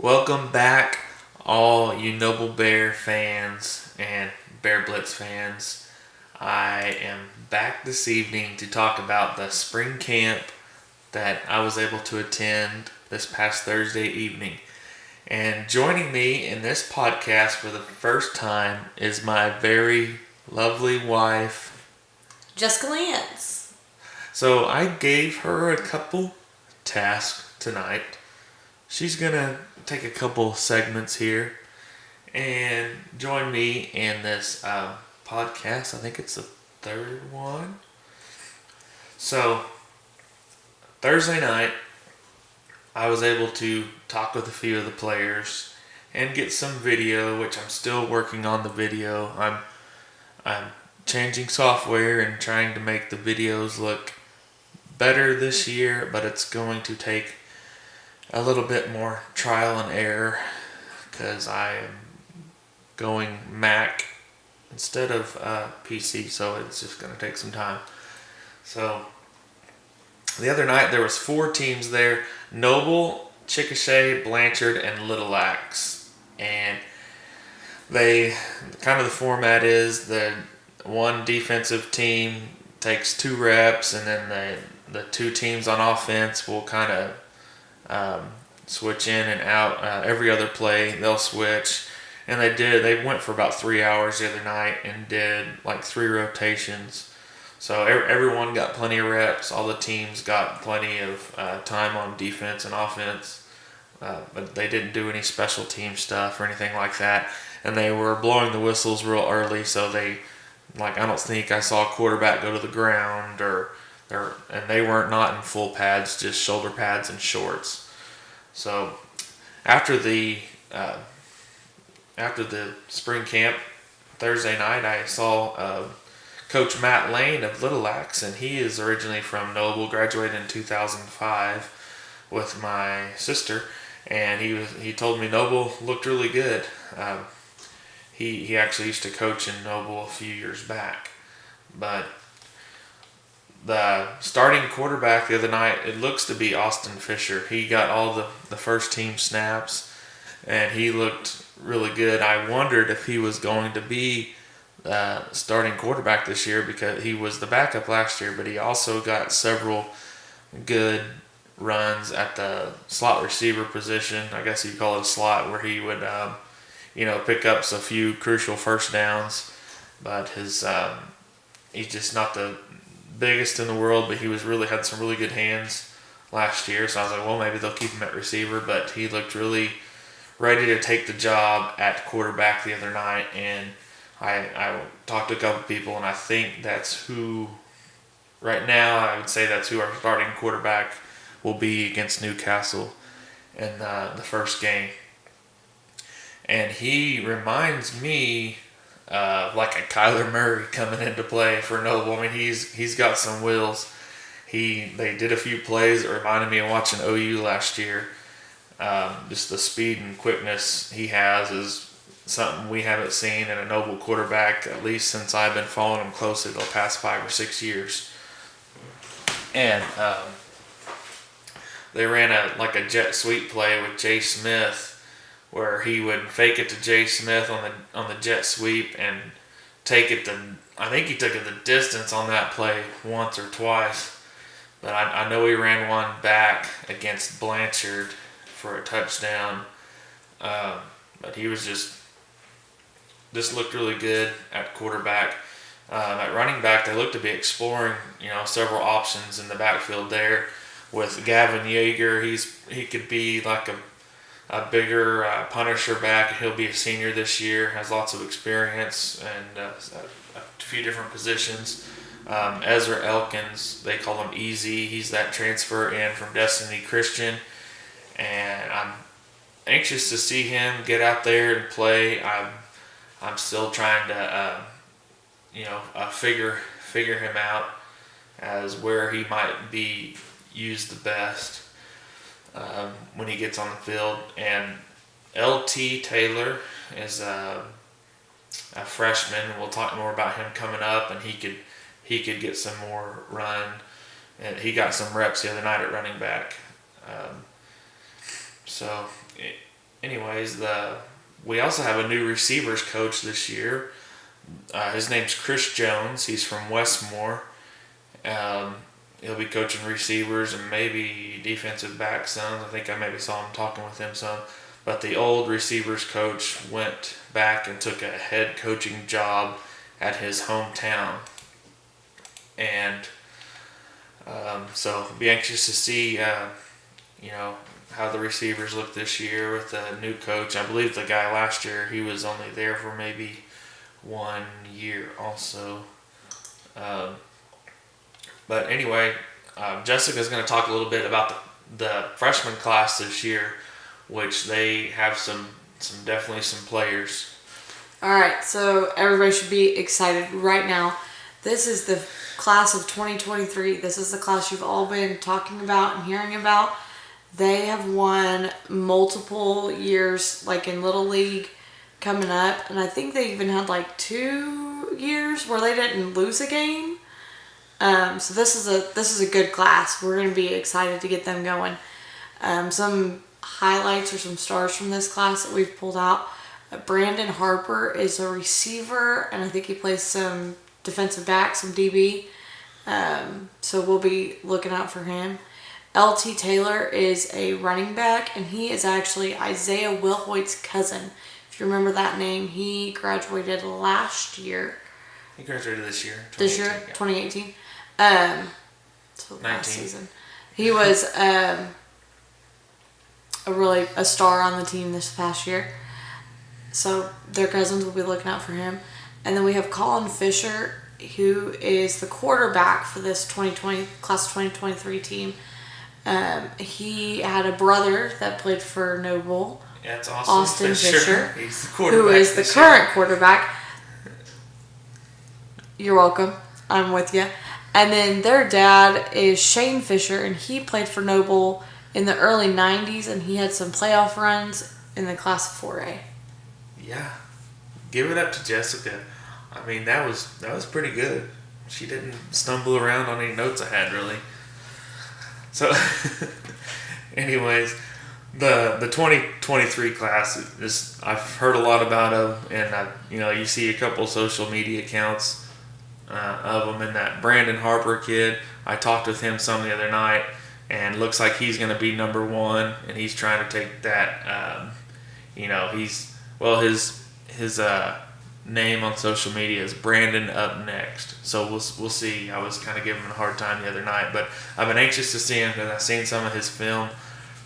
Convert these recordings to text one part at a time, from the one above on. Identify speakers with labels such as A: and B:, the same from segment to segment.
A: Welcome back, all you Noble Bear fans and Bear Blitz fans. I am back this evening to talk about the spring camp that I was able to attend this past Thursday evening. And joining me in this podcast for the first time is my very lovely wife.
B: Jessica Lance.
A: So I gave her a couple tasks tonight. She's gonna take a couple segments here and join me in this podcast. I think it's the third one. So, Thursday night, I was able to talk with a few of the players and get some video, which I'm still working on the video. I'm changing software and trying to make the videos look better this year, but it's going to take a little bit more trial and error because I am going Mac instead of PC, so it's just going to take some time. So the other night there was 4 teams there: Noble, Chickasha, Blanchard, and Little Axe. And they kind of the format is the one defensive team takes 2 reps, and then the 2 teams on offense will kind of switch in and out every other play. They'll switch, and they went for about 3 hours the other night and did like 3 rotations. So everyone got plenty of reps. All the teams got plenty of time on defense and offense, but they didn't do any special team stuff or anything like that. And they were blowing the whistles real early, so I don't think I saw a quarterback go to the ground and they weren't not in full pads, just shoulder pads and shorts. So after the spring camp Thursday night, I saw Coach Matt Lane of Little Axe, and he is originally from Noble, graduated in 2005 with my sister, and he told me Noble looked really good. He actually used to coach in Noble a few years back, but the starting quarterback the other night, it looks to be Austin Fisher. He got all the first team snaps, and he looked really good. I wondered if he was going to be starting quarterback this year because he was the backup last year, but he also got several good runs at the slot receiver position. I guess you call it a slot, where he would pick up a few crucial first downs. But he's just not the biggest in the world, but he had some really good hands last year. So I was like, well, maybe they'll keep him at receiver. But he looked really ready to take the job at quarterback the other night, and I talked to a couple people, and I think that's who, right now, I would say that's who our starting quarterback will be against Newcastle in the first game. And he reminds me like a Kyler Murray coming into play for Noble. I mean, he's got some wheels. They did a few plays that reminded me of watching OU last year. Just the speed and quickness he has is something we haven't seen in a Noble quarterback, at least since I've been following him closely the past 5 or 6 years. And they ran a jet sweep play with Jay Smith, where he would fake it to Jay Smith on the jet sweep and take it to, I think he took it the distance on that play once or twice. But I know he ran one back against Blanchard for a touchdown. But he was just looked really good at quarterback. At running back, they look to be exploring, several options in the backfield there. With Gavin Yeager, he could be like a bigger Punisher back. He'll be a senior this year, has lots of experience and a few different positions. Ezra Elkins, they call him Easy. He's that transfer in from Destiny Christian, and I'm anxious to see him get out there and play. I'm still trying to figure him out as where he might be used the best when he gets on the field. And LT Taylor is a freshman. We'll talk more about him coming up, and he could get some more run. And he got some reps the other night at running back. So anyways, we also have a new receivers coach this year. His name's Chris Jones. He's from Westmore. He'll be coaching receivers and maybe defensive back some. I think I maybe saw him talking with him some. But the old receivers coach went back and took a head coaching job at his hometown. And so be anxious to see, how the receivers look this year with the new coach. I believe the guy last year, he was only there for maybe 1 year also. But anyway, Jessica's going to talk a little bit about the freshman class this year, which they have definitely some players.
B: All right, so everybody should be excited right now. This is the class of 2023. This is the class you've all been talking about and hearing about. They have won multiple years, like in Little League coming up, and I think they even had like 2 years where they didn't lose a game. So this is a good class. We're going to be excited to get them going. Some highlights or some stars from this class that we've pulled out. Brandon Harper is a receiver, and I think he plays some defensive back, some DB. So we'll be looking out for him. LT Taylor is a running back, and he is actually Isaiah Wilhoit's cousin. If you remember that name, he graduated last year.
A: He graduated this year.
B: This year,
A: Yeah.
B: 2018. So last
A: 19.
B: season. He was a star on the team this past year. So their cousins will be looking out for him. And then we have Colin Fisher, who is the quarterback for this class 2023 team. He had a brother that played for Noble.
A: Yeah, it's Austin
B: Fisher,
A: He's the quarterback.
B: Who is the current quarterback. You're welcome. I'm with you. And then their dad is Shane Fisher, and he played for Noble in the early 90s, and he had some playoff runs in the class of 4A.
A: Yeah. Give it up to Jessica. I mean, that was pretty good. She didn't stumble around on any notes I had, really. So, anyways, the 2023 class is, I've heard a lot about them, and you see a couple social media accounts of them, and that Brandon Harper kid, I talked with him some the other night, and looks like he's going to be number one, and he's trying to take that, his name on social media is Brandon Up Next. So we'll see. I was kind of giving him a hard time the other night, but I've been anxious to see him because I've seen some of his film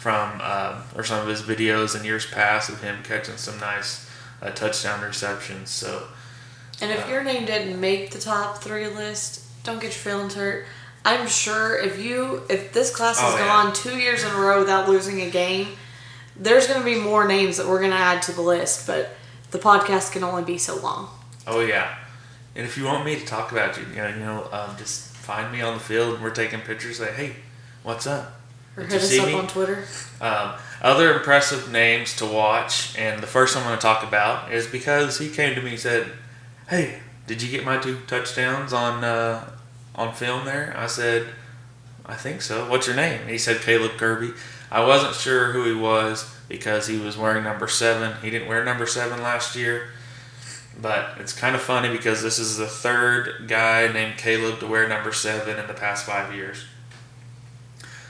A: or some of his videos in years past of him catching some nice touchdown receptions. So.
B: And if your name didn't make the top 3 list, don't get your feelings hurt. I'm sure if this class has gone 2 years in a row without losing a game, there's going to be more names that we're going to add to the list, but the podcast can only be so long.
A: Oh yeah, and if you want me to talk about you, just find me on the field and we're taking pictures. Say, hey, what's up?
B: Or hit us up on Twitter.
A: Other impressive names to watch, and the first I'm going to talk about is because he came to me and said, hey, did you get my 2 touchdowns on film there? I said, I think so. What's your name? He said Caleb Kirby. I wasn't sure who he was because he was wearing number 7. He didn't wear number 7 last year. But it's kind of funny because this is the 3rd guy named Caleb to wear number 7 in the past 5 years.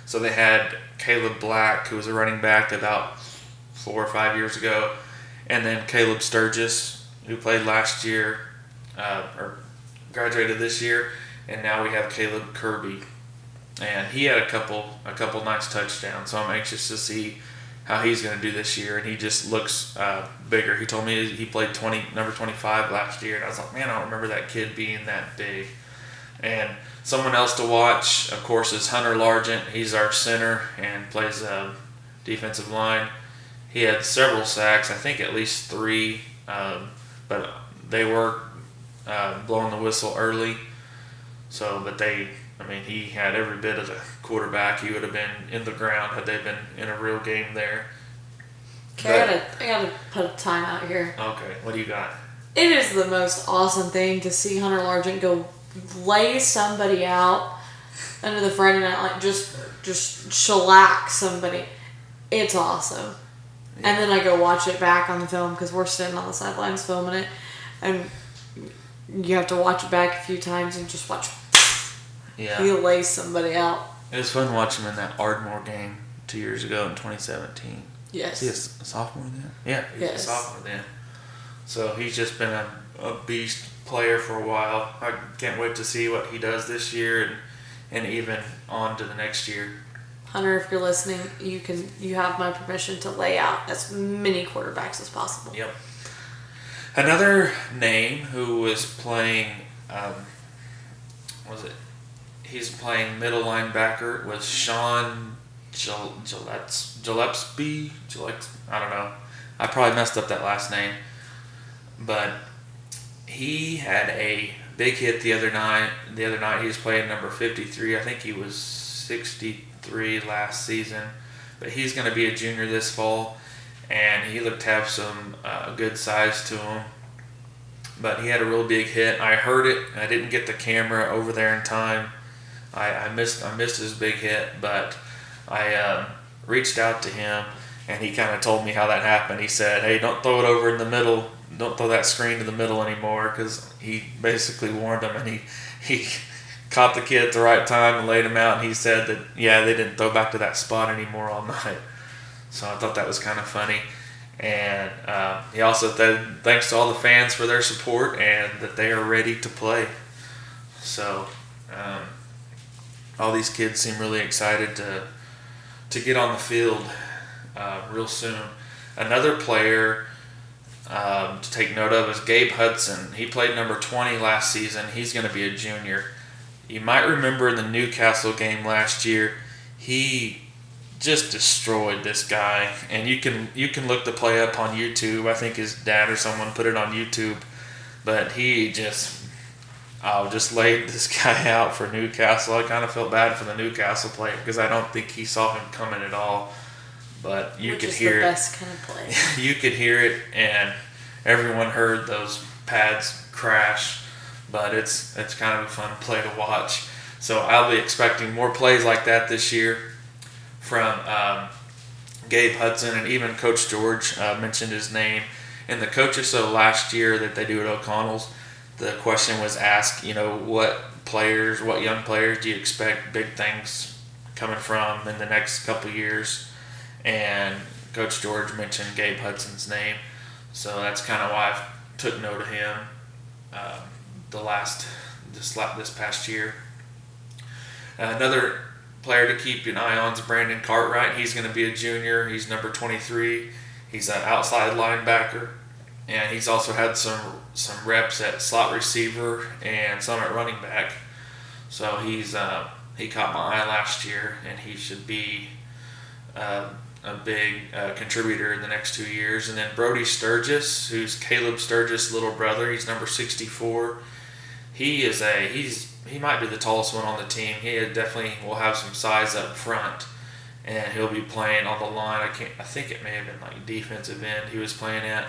A: So they had Caleb Black, who was a running back about 4 or 5 years ago, and then Caleb Sturgis, who played last year or graduated this year, and now we have Caleb Kirby, and he had a couple nice touchdowns. So I'm anxious to see how he's going to do this year, and he just looks bigger. He told me he played number 25 last year, and I was like, man, I don't remember that kid being that big. And someone else to watch, of course, is Hunter Largent. He's our center and plays defensive line. He had several sacks, I think at least 3, but they were blowing the whistle early. So, he had every bit of the quarterback. He would have been in the ground had they been in a real game there.
B: Okay, I gotta put a time out here.
A: Okay, what do you got?
B: It is the most awesome thing to see Hunter Largent go lay somebody out under the Friday night, like just shellac somebody. It's awesome. And then I go watch it back on the film because we're sitting on the sidelines filming it, and you have to watch it back a few times and just watch.
A: Yeah.
B: He lays somebody out.
A: It was fun watching him in that Ardmore game 2 years ago in 2017.
B: Yes.
A: Is he a sophomore then? Yeah, he's a sophomore then. So he's just been a beast player for a while. I can't wait to see what he does this year and even on to the next year.
B: Hunter, if you're listening, you have my permission to lay out as many quarterbacks as possible.
A: Yep. Another name who was playing, he's playing middle linebacker was Sean Gillespie. I don't know. I probably messed up that last name. But he had a big hit the other night. He was playing number 53. I think he was 63 last season. But he's going to be a junior this fall. And he looked to have some good size to him. But he had a real big hit. I heard it. I didn't get the camera over there in time. I missed his big hit. But I reached out to him. And he kind of told me how that happened. He said, hey, don't throw it over in the middle. Don't throw that screen to the middle anymore, because he basically warned him, and he caught the kid at the right time and laid him out, and he said that, yeah, they didn't throw back to that spot anymore all night. So I thought that was kind of funny. And he also said thanks to all the fans for their support and that they are ready to play. So all these kids seem really excited to get on the field real soon. Another player to take note of is Gabe Hudson. He played number 20 last season. He's going to be a junior. You might remember in the Newcastle game last year, he just destroyed this guy. And you can look the play up on YouTube. I think his dad or someone put it on YouTube. But he just laid this guy out for Newcastle. I kind of felt bad for the Newcastle player because I don't think he saw him coming at all. But you could hear it.
B: Which is the best kind of play.
A: You could hear it, and everyone heard those pads crash. But it's kind of a fun play to watch. So I'll be expecting more plays like that this year from Gabe Hudson, and even Coach George mentioned his name in the coaches. So last year that they do at O'Connell's, the question was asked, what young players do you expect big things coming from in the next couple years? And Coach George mentioned Gabe Hudson's name, so that's kind of why I took note of him this past year. Another player to keep an eye on is Brandon Cartwright. He's going to be a junior. He's number 23. He's an outside linebacker, and he's also had some reps at slot receiver and some at running back. So he caught my eye last year, and he should be a big contributor in the next 2 years. And then Brody Sturgis, who's Caleb Sturgis' little brother. He's number 64. He might be the tallest one on the team. He definitely will have some size up front, and he'll be playing on the line. I think it may have been like defensive end he was playing at,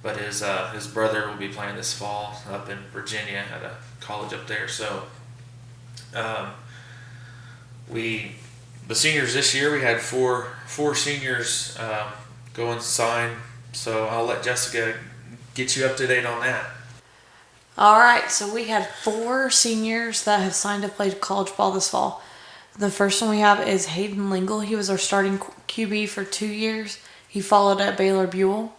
A: but his brother will be playing this fall up in Virginia at a college up there. So the seniors this year, we had four seniors go and sign. So I'll let Jessica get you up to date on that.
B: All right, so we had 4 seniors that have signed to play college ball this fall. The first one we have is Hayden Lingle. He was our starting QB for 2 years. He followed at Baylor Buell.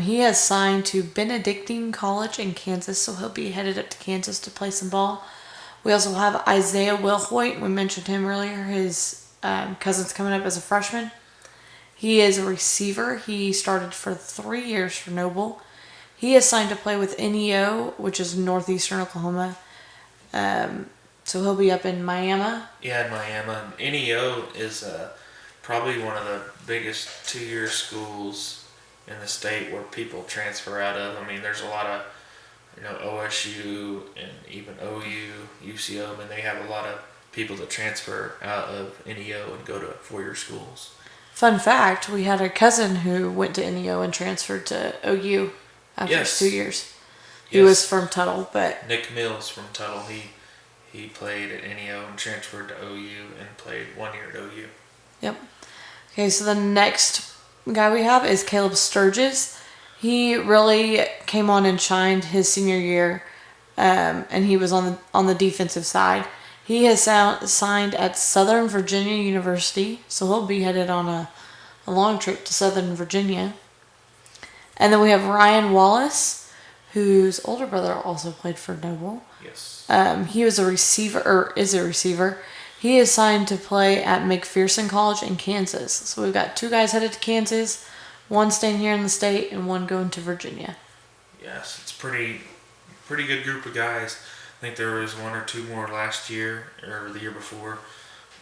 B: He has signed to Benedictine College in Kansas, so he'll be headed up to Kansas to play some ball. We also have Isaiah Wilhoit. We mentioned him earlier. His cousin's coming up as a freshman. He is a receiver. He started for 3 years for Noble. He is signed to play with NEO, which is Northeastern Oklahoma. So he'll be up in Miami.
A: Yeah, in Miami. NEO is probably one of the biggest 2-year schools in the state where people transfer out of. I mean, there's a lot of, OSU and even OU, UCO, and they have a lot of people that transfer out of NEO and go to 4-year schools.
B: Fun fact, we had a cousin who went to NEO and transferred to OU after
A: Yes.
B: 2 years. He was from Tuttle, but...
A: Nick Mills from Tuttle, he played at NEO and transferred to OU and played 1 year at OU.
B: Yep. Okay, so the next guy we have is Caleb Sturgis. He really came on and shined his senior year, and he was on the defensive side. He has signed at Southern Virginia University, so he'll be headed on a long trip to Southern Virginia. And then we have Ryan Wallace, whose older brother also played for Noble.
A: Yes.
B: He was a receiver, or is a receiver. He is signed to play at McPherson College in Kansas. So we've got 2 guys headed to Kansas, 1 staying here in the state, and 1 going to Virginia.
A: Yes, it's pretty good group of guys. I think there was 1 or 2 more last year or the year before,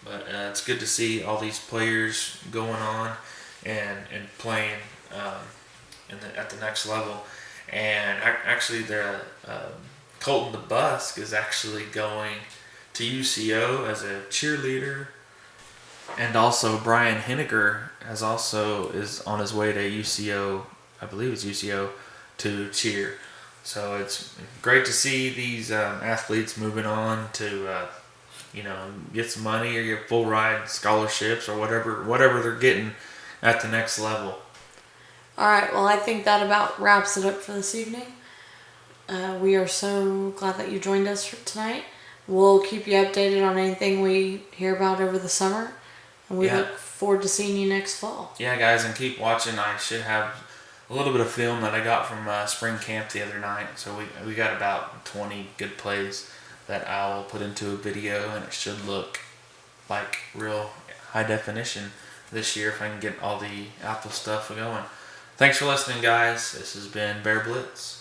A: but it's good to see all these players going on and playing at the next level. And actually, the Colton DeBusk is actually going to UCO as a cheerleader, and also Brian Henniger is on his way to UCO. I believe it's UCO to cheer. So it's great to see these athletes moving on to get some money or get full ride scholarships or whatever they're getting at the next level.
B: All right, well, I think that about wraps it up for this evening. We are so glad that you joined us for tonight. We'll keep you updated on anything we hear about over the summer, and we look forward to seeing you next fall.
A: Yeah, guys, and keep watching. I should have a little bit of film that I got from spring camp the other night. So we got about 20 good plays that I will put into a video, and it should look like real high definition this year if I can get all the Apple stuff going. Thanks for listening, guys. This has been Bear Blitz.